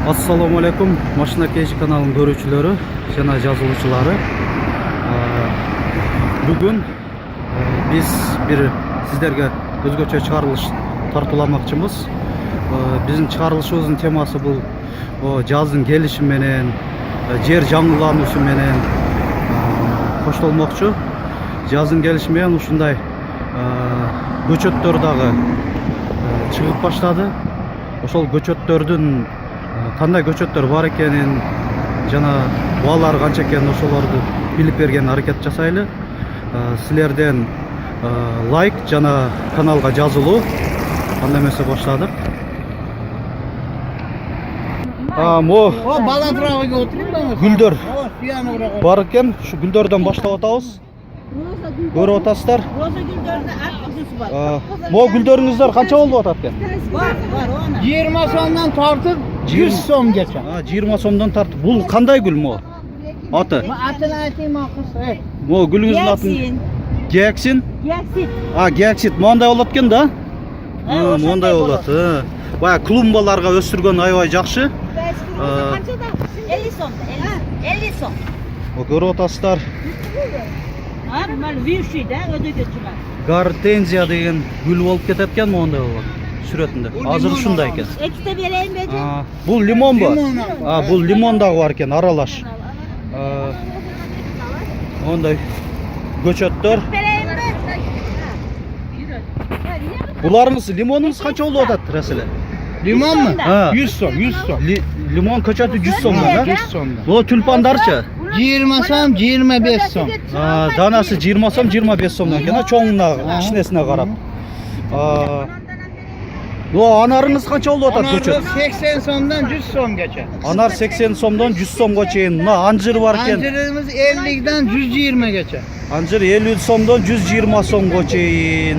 Assalamu alaikum, Машина Кейші каналының көрүүчүлөрү жана жазылуучулары. Бүгүн биз бир сиздерге өзгөчө чыгарылыш тартууламакчыбыз. Биздин чыгарылышыбыздын темасы бул жаздын келиши менен, жер жаңылануусу менен коштолмокчу. Жаздын келиши менен ушундай көчөттөр дагы чыгып баштады. Ошол көчөттөрдүн кандай көчөттөр бар экенин жана баалары канча экенин ошолорду билип берген аракет жасайлы. Силерден лайк жана каналга жазылуу. Анда эмесе баштадык. Бала травага отурду. Гүлдөр бар экен. Ушу гүлдөрдөн баштап атабыз. Көрүп атасыздар. Роза гүлдөрүнүн артыгысы бар. Мо гүлдөрүңүздөр канча болуп атат экен? Бар, 20 сомдон тартып 100 сомгача. 20 сомдон тартып. Бул кандай гүл мо? Аты? Атын айтайм акысы. Мо гүлүңүздүн атын? Гексин. Гексит. Гексит. Мондай болот экен да? Мондай болот. Бая клумбаларга өстүргөн аябай жакшы. Канчада? 50 сом. 50 сом. Көрүп атасыздар. Мына виши да өдөгө чыгат. Гортензия деген гүл болуп кетет экен мондай болот. Сүрөтүндө. Азыр ушундай экен. Эките берейин беди. Бул лимонбу? Бул лимон дагы бар экен, аралаш. Мондай көчөттөр. Буларыңыз лимонуңуз канча болуп атат, Расиле? Лимонму? 100 сом, 100 сом. Лимон көчөтү 100 сом да? 100 сом. Бул тюльпандарчы? 20 сом, 25 сом. Данасы 20 сом, 25 сом экен, чоңуна, кичинесине карап. Анарыңыз канча болуп атат көчөт? 80 сомдон 100 сомгача. Анар 80 сомдон 100 сомго чейин. Мына анжыр бар экен. Анжырыбыз 50ден 120гача. Анжыр 50 сомдон 120 сомго чейин.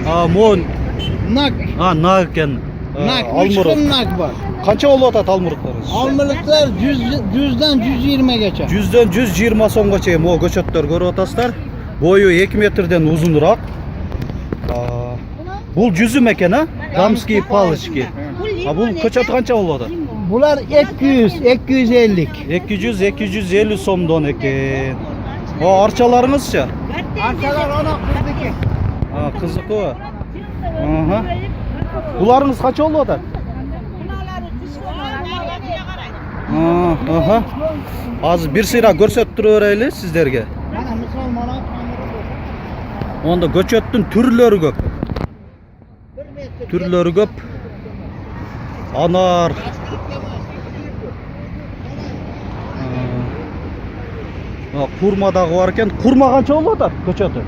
Мон Нак. Нак экен. Алмурут. Нак бар. Канча болуп атат алмуруттарыңыз? Алмуруттар 100ден 120гача. 100дөн 120 сомго чейин мо көчөттөр көрүп атасыздар. Бою 2 метрден узунураак. Бул жүзүм экен, дамские палочки. Бул көчөт канча болот? Булар 200, 250. 200, 250 сомдон экен. Арчаларыңызчы? Арчалар она кыздыкі. Кызыкы. Буларыңыз канча болуп атат? Азыр бир сыйра көрсөтүп тура берели сиздерге. Мана мисал мана Онда көчөттүн түрлөрү көп. Түрлөрү көп. Анар. Курма дагы бар экен. Курма канча болуп атат көчөтү?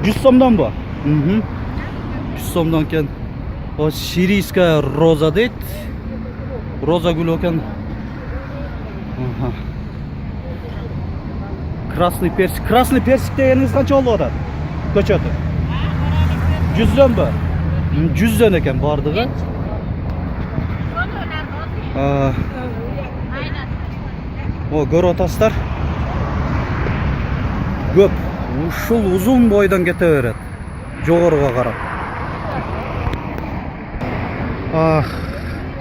100 сомдонбу? 100 сомдон экен. Сирийская роза дейт. Роза гүлү экен. Красный персик. Красный персик дегениңиз канча болуп атат? Көчөтү. 100дөнбү? 100дөн экен бардыгы. Көрүп атасыздар. Көп. Ушул узун бойдон кете берет. Жогоруга карап.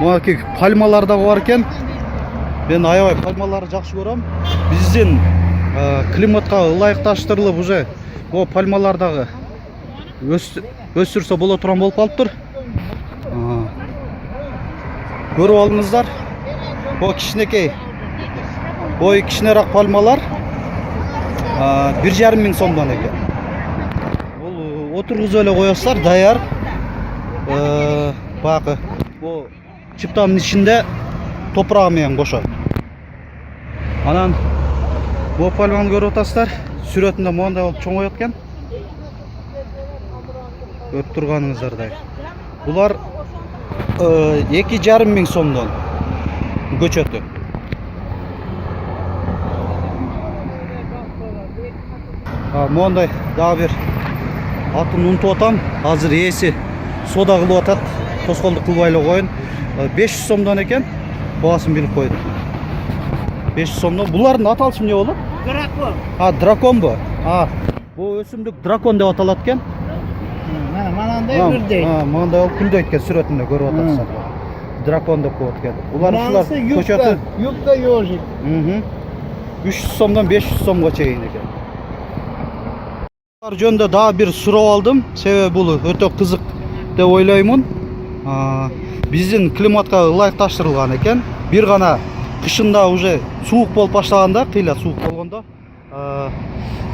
Мынакей пальмалар дагы бар экен. Мен аябай пальмаларды жакшы көрөм. Биздин климатка ылайыкташтырылып уже пальмалар дагы өстүрсө боло турган болуп калыптыр. Көрүп алыңыздар. Кичинекей. Бою кичинерээк пальмалар 1,5 миң сомдон экен. Бул отургузуп эле коесуздар, даяр. Багы бул чыптанын ичинде топурагы менен кошо. Анан бул пальманы көрүп атасыздар. Сүрөтүндө мондай болуп чоңойот экен. Көрүп турганыңыздардай. Булар 2,5 миң сомдон көчөтү. Мондай дагы бир атын унутуп атам. Азыр ээси сода кылып атат. Тоскоолдук кылбай эле коюн. 500 сомдон экен. Баасын билип койду. 500 сомдон. Булардын аталышы эмне болот? Дракон. Драконбу? Бул өсүмдүк дракон деп аталат экен. Mana manda gulday. Manda gulday ekan suratini ko'rib o'tiribsizlar. дракон деп коет экен. Улар ушулар Bunisi yupka, көчөтү. yupka yojik. 300 сомдон 500 сомго чейин экен. Булар жөнүндө дагы бир суроо алдым. Себеби бул өтө кызык деп ойлоймун. Биздин климатка ылайыкташтырылган экен. Бир гана кышында уже суук болуп баштаганда, кыйла суук болгондо,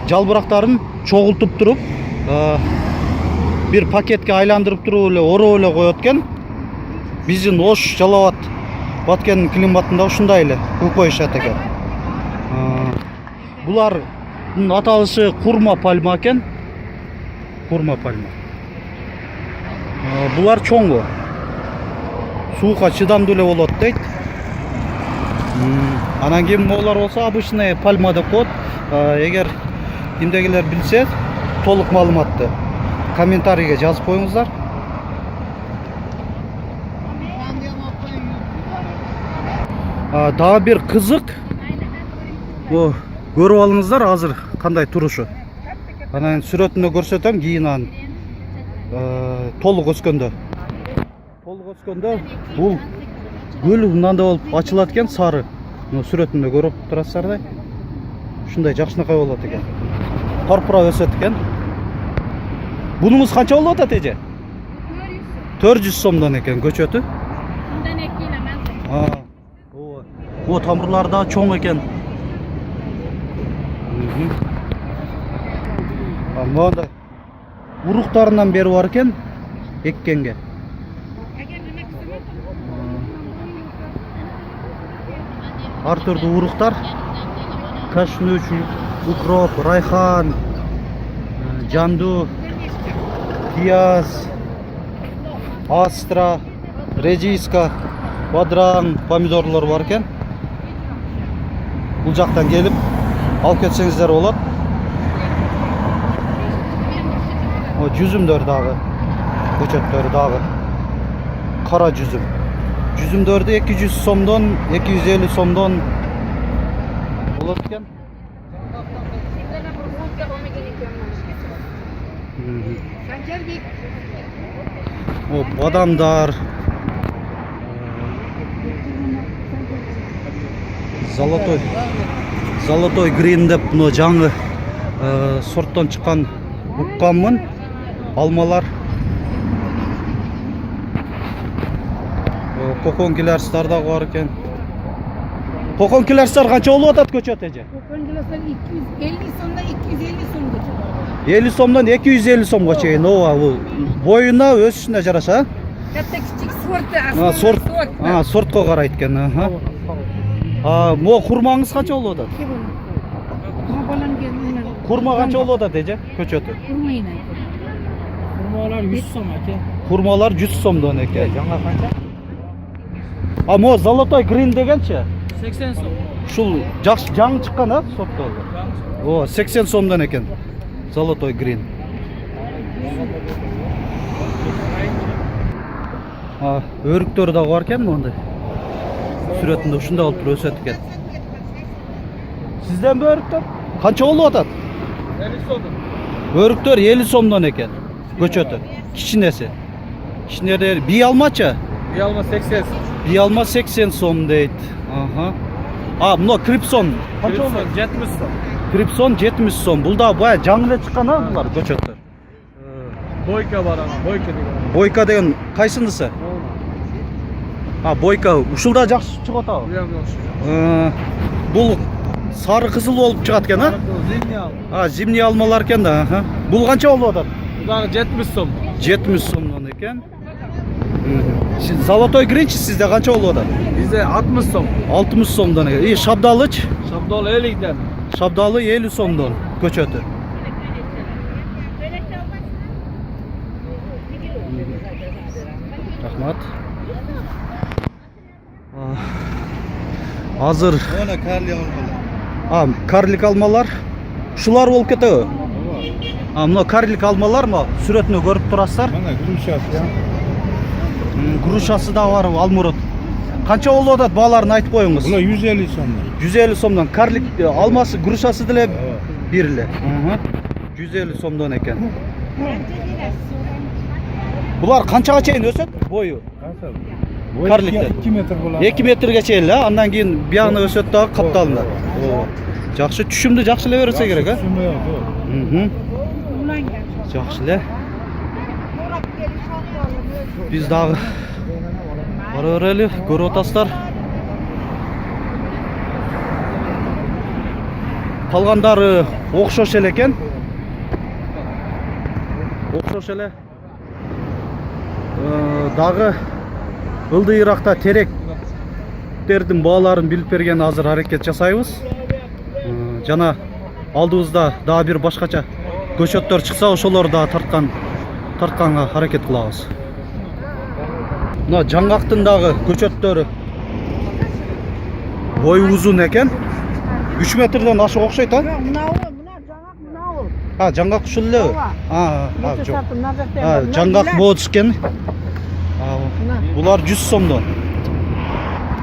жалбырактарын чогултуп туруп, бир пакетке айландырып туруп эле ороп эле коет экен. Биздин Ош, Жалал Абад, Баткендин климатында ушундай эле кылып коюшат экен. Булардын аталышы курма пальма экен. Курма пальма. Булар чоңго. Суукка чыдамдуу эле болот дейт. Анан кийин могулар болсо обычный пальма деп коет. Эгер кимдегилер билсе, толук маалыматты комментарийге жазып коюңуздар. Дагы бир кызык. Көрүп алыңыздар азыр кандай турушу. Анан сүрөтүндө көрсөтөм, кийин анан толук өскөндө. Толук өскөндө бул гүл мындай болуп ачылат экен, сары. Мына сүрөтүндө көрүп турасыздар да. Ушундай жакшынакай болот экен. Торпура өсөт экен. Бунуңуз канча болуп атат эже? 400 сомдон экен көчөтү. Bundan 2 kilometre. О, тамырлары да чоң экен. Мындай уруктарынан бери бар экен эккенге. Ар түрдүү уруктар. Кашнуч, укроп, райхан, жанду, пияз, астра, редиска, бадраң, помидорлор бар экен. Бул жактан келип алып кетсеңиздер болот. Жүзүмдөр дагы, көчөттөр дагы. Кара жүзүм. Жүзүмдөрдү 200 сомдон, 250 сомдон болот экен. Бадамдар, Золотой грин деп мына жаңы сорттон чыккан укканмын. Алмалар. Кокон килерстар да бар экен. Кокон килерстар канча болуп атат көчөт эже? Kokon kilosu 250 somdan 250 somga çıkıyor. 50 сомдон 250 сомго чейин. Бул боюна, өсүшүнө жараша. Katta küçük sortu Сорт. Сортко карайт экен. Мо хурмаңыз канча болуп атат? Хурма канча болуп атат эже көчөтү? Kurmalar 100 som aka. Хурмалар 100 сомдон экен. Жаңа канча? Мо Золотой грин дегенчи? 80 som. Ушул жаңы чыккан сорттор. 80 сомдон экен. Золотой грин. Өрүктөр да бар экен мондай. Сүрөтүндө ушундай болуп туруп өсөт экен. Сизден өрүктөр канча болуп атат? 50 сомдон. Өрүктөр 50 сомдон экен. Көчөтү. Кичинеси. Кичинелер бий алмачы? Bir alma 80 som. Бий алма 80 сом дейт. Мына крипсон канча болот? 70 som. Крипсон 70 сом. Бул да бая жаңы эле чыккан булар көчөттөр. Boyka var ama. Boyka деген. Бойка деген кайсынысы? Бойка ушул да жакшы чыгып атабы? Уям жакшы. Бул сары кызыл болуп чыгат экен, Zimni al. Зимний алмалар экен да. Бул канча болуп атат? Bu da 70 som. 70 сомдон экен. Золотой гринчи сизде канча болуп атат? Bizde 60 som. 60 сомдон экен. Шабдалыч? Şabdol 50'den. Шабдалы 50 сомдон көчөтү. Рахмат. Азыр карлик алмалар. Ушулар болуп кетеби? Мына карлик алмалар ма? Сүрөтүнө көрүп турасыздар. Mana грушасы. Грушасы да бар, алмурут. Канча болуп атат бааларын айтып коюңуз. Buna 150 сомдон. 150 сомдон. Карлик алмасы, грушасы деле бир эле. 150 сомдон экен. Булар канчага чейин өсөт бою? Kарликтер. 2 metr bo'ladi. 2 metrga cheyli, andan keyin bu yoqni o'sib dag'i qaptalinadi. Yaxshi, tushimni yaxshilab bersa kerak, ha? Tushumi yo'q. Ulangan. Yaxshilab. Biz dag'i boraveraylik, ko'rib o'tasizlar. Qolganlari o'xshash ekan. O'xshash ele. Dag'i ылдыйракта теректердин бааларын билип берген азыр аракет жасайбыз. Жана алдыбызда дагы бир башкача көчөттөр чыкса, ошолорду да тартканга аракет кылабыз. Мына жаңгактын дагы көчөттөрү бою узун экен. 3 метрден ашык окшойт, а? Мына жаңак мына ол. Жаңгак ушул эле. Жок. Жаңгак болот экен. Булар 100 сомдон.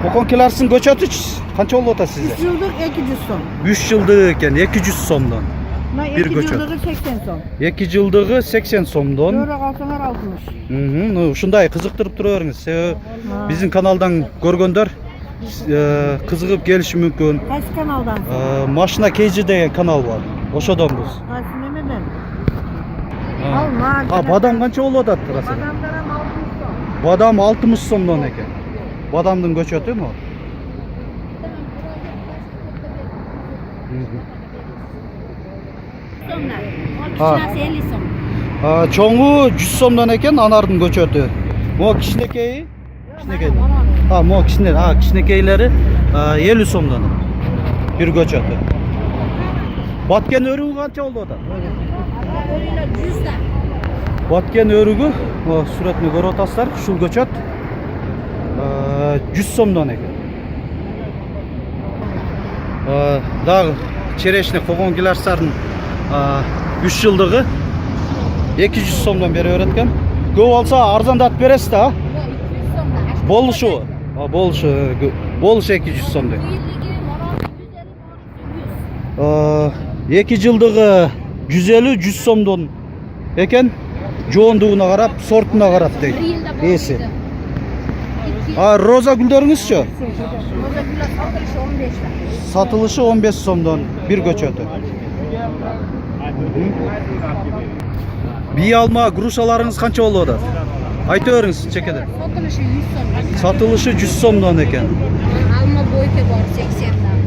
Kokon kelersin göçötü kança oldu ota size? 3 yıldır 200 som. 3 yıldır eken 200 somdan. Bir göçöt. 2 yıldır 80 som. 2 yıldır 80 somdan. Böyle kalsalar 60. Ушундай кызыктырып туруңуз. Себеби биздин каналдан көргөндөр кызыгып келиши мүмкүн. Кайсы каналдан? Машина KG деген канал бар. Ошодонбуз. Кайсы немеден? Бадам канча болуп атат? Бадам 60 сомдон экен. Badamdın göçötü mü? Kişinası 50 som. Çoğu 100 somdan eken anardın göçötü. Mo kişinekeyi? Mo kişinekeyleri 50 somdan. Bir göçötü. Batken örüğü kança oldu o da? Örüğüyle 100 da. Batken örüğü, suretini görüp otasızlar, şul göçöt. 100 somdan eкен. Дагы черешне Kokon Gilarsların 3 yıldығы 200 somdan beri öğretken. Көп olsa arzandатып бересиз да? 200 som da. Болушу 200 сомдон. 2 жылдығы 150-100 сомдон экен. Жоондугуна карап, сортуна карап дейт. Эси. Roza gülleriniz-çi? Roza güller satılışı 15 da. Satılışı 15 somdan bir göçötü. Bir alma gruşalarınız kança oluyor da? Ayta öğreniz çekede. Satılışı 100 som. Satılışı 100 somdan eken. Alma boyutu var 80'den.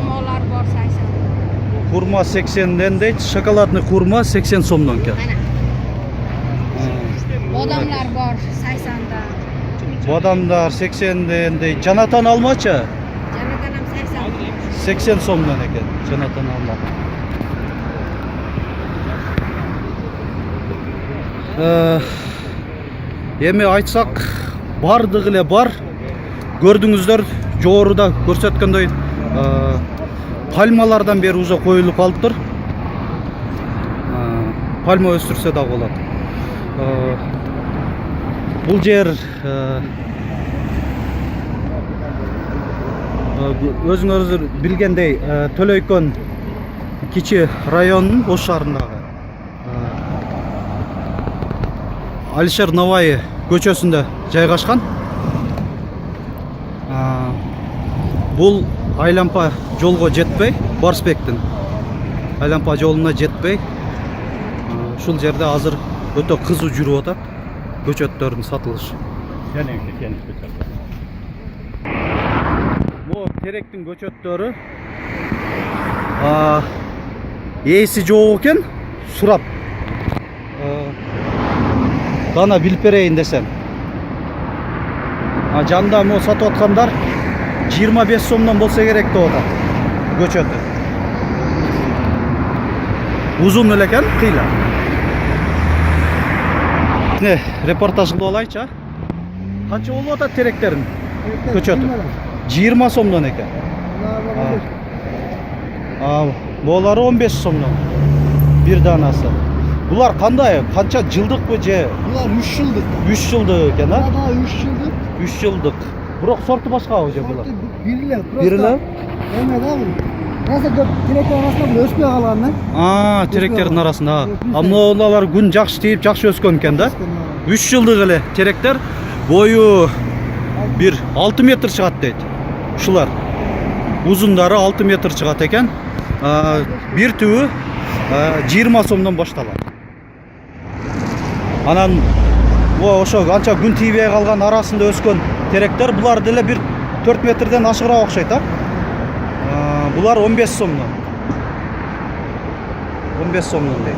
Kurmalar var 80. Kurma 80'den de şokoladlı kurma 80 somdan eken. Badamlar var 80'den. Badamlar 80'den de canatan almaça. Canatan ham 80. 80 somdan eken canatan alma. Эми айтсак бардыгы эле бар. Көрдүңүздөр, жогоруда көрсөткөндөй пальмалардан бери уже коюлуп калыптыр. Пальма өстүрсө да болот. Бул жер өзүңүздөр билгендей Төлөйкөн кичи районунун ош шаарындагы Алишер Наваи көчөсүндө жайгашкан. Бул айлампа жолго жетпей, Барсбектин айлампа жолуна жетпей, ушул жерде азыр өтө кызуу жүрүп атат көчөттөрдүн сатылышы. Бул теректин көчөттөрү ээси жок экен, сурап дана билип берейин десем. Жанда мо сатып аткандар 25 сомдон болсо керек деп атат көчөтү. Узун эле экен, кыйла. Ne reportaj kılып алайчы. Канча болуп атат теректерин көчөтү? 20 сомдон экен. Булары 15 сомдон. Bir данасы. Булар кандай? Канча жылдык бу же? Булар 3 жылдык. 3 жылдык экен, а? Бада 3 жылдык. 3 жылдык. Бирок сорту башкабы же булар? Бириле. Бириле? Эме да бул. Просто теректер арасында бул өспөй калган да. Теректердин арасында. Амналар күн жакшы тийип, жакшы өскөн экен да. 3 жылдык эле теректер. Бою bir 6 метр чыгат дейт. Ушулар узундары 6 метр чыгат экен. Бир түбү 20 сомдон башталат. Анан ошо канча күн тийбей калган арасында өскөн теректер булар деле бир 4 метрден ашыгыраак окшойт, булар 15 сомдон. 15 сомдон дейт.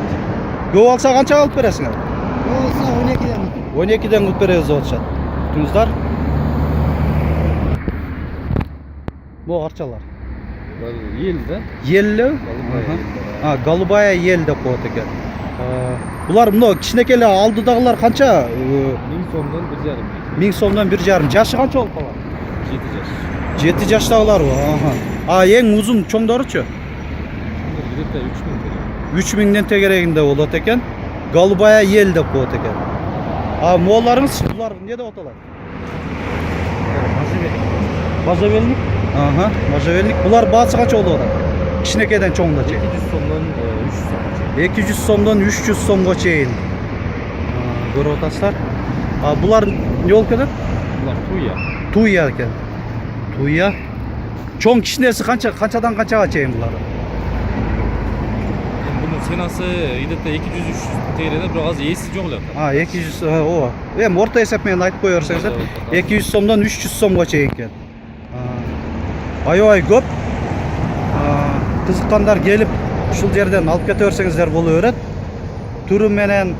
Көп алса канча алып бересиңер? Olsa 12'den. 12'den кылып беребиз деп атышат. Туңуздар. Бу арчалар. Ел да? Елли? Голубая ел деп коет экен. Булар мына кичинекей алдыдагылар канча? 1000 сомдон 1,5. 1000 сомдон 1,5. Жашы канча болуп калат? 7 жаш. 7 жаштагыларбы? Эң узун чоңдоручу? Где-то 3000 тегерек. 3000ден тегерегинде болот экен. Голубая ел деп коет экен. Моларыңыз булар эмне деп аталат? Можжевельник. Можжевельник. Булар баасы канча болуп атат? Кичинекейден чоңуна чейин. 200 сомдон 300 сомго 200 сомдон 300 сомго чейин. чейин. Көрүп атасыздар. Булар эмне болуп кетет? Булар туя. Туя экен. Туя. Чоң кичинеси канчадан канчага чейин булар? Bunun senası где-то 200-300 тегерede бирок азыр эси жок эле. 200 ооба. Орто эсеп менен айтып кое берсеңиздер. 200 сомдон 300 сомго чейин экен. Аябай көп. Кызыккандар келип ушул жерден алып кете берсеңиздер боло берет. Түрү менен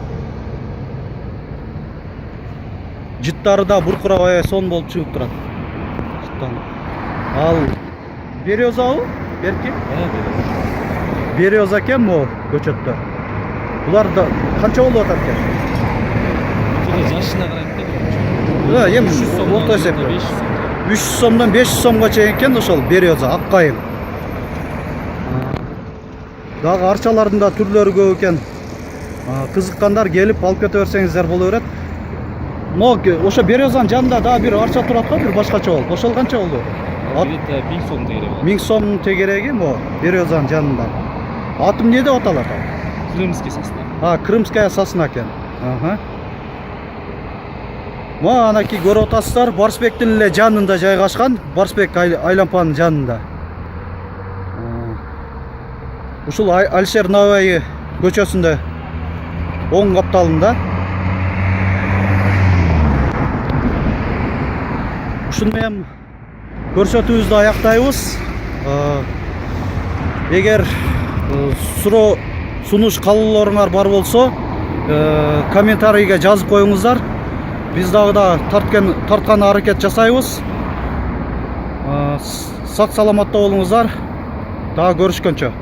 жыттары да буркурабай сон болуп чыгып турат. Ал березабы? Берки? Береза экен бу көчөттөр. Булар да канча болуп атат экен? Жашына карайт да. 300 сом орто эсепте. 300 сомдон 500 сомго чейин экен ошол береза, аккайым. Дагы арчалардын да түрлөрү көп экен. Кызыккандар келип алып кете берсеңиздер боло берет. Ошо березанын жанында дагы бир арча турат го, бир башкача болуп. Ошол канча болду? Где-то 1000 сом тегерек. 1000 сом тегереги березанын жанында. Аты эмне деп аталат? Крымский сосна. Крымская сосна экен. Анакей көрүп атасыздар, Барсбектин эле жанында жайгашкан, Барсбек айлампанын жанында. Ушул Алишер Наваи көчөсүндө оң капталында. Ушуну менен көрсөтүүбүздү аяктайбыз. Эгер суроо сунуш каалоолоруңар бар болсо, комментарийге жазып коюңуздар. Биз дагы да тарткан аракет жасайбыз. Сак саламатта болуңуздар. Дагы көрүшкөнчө.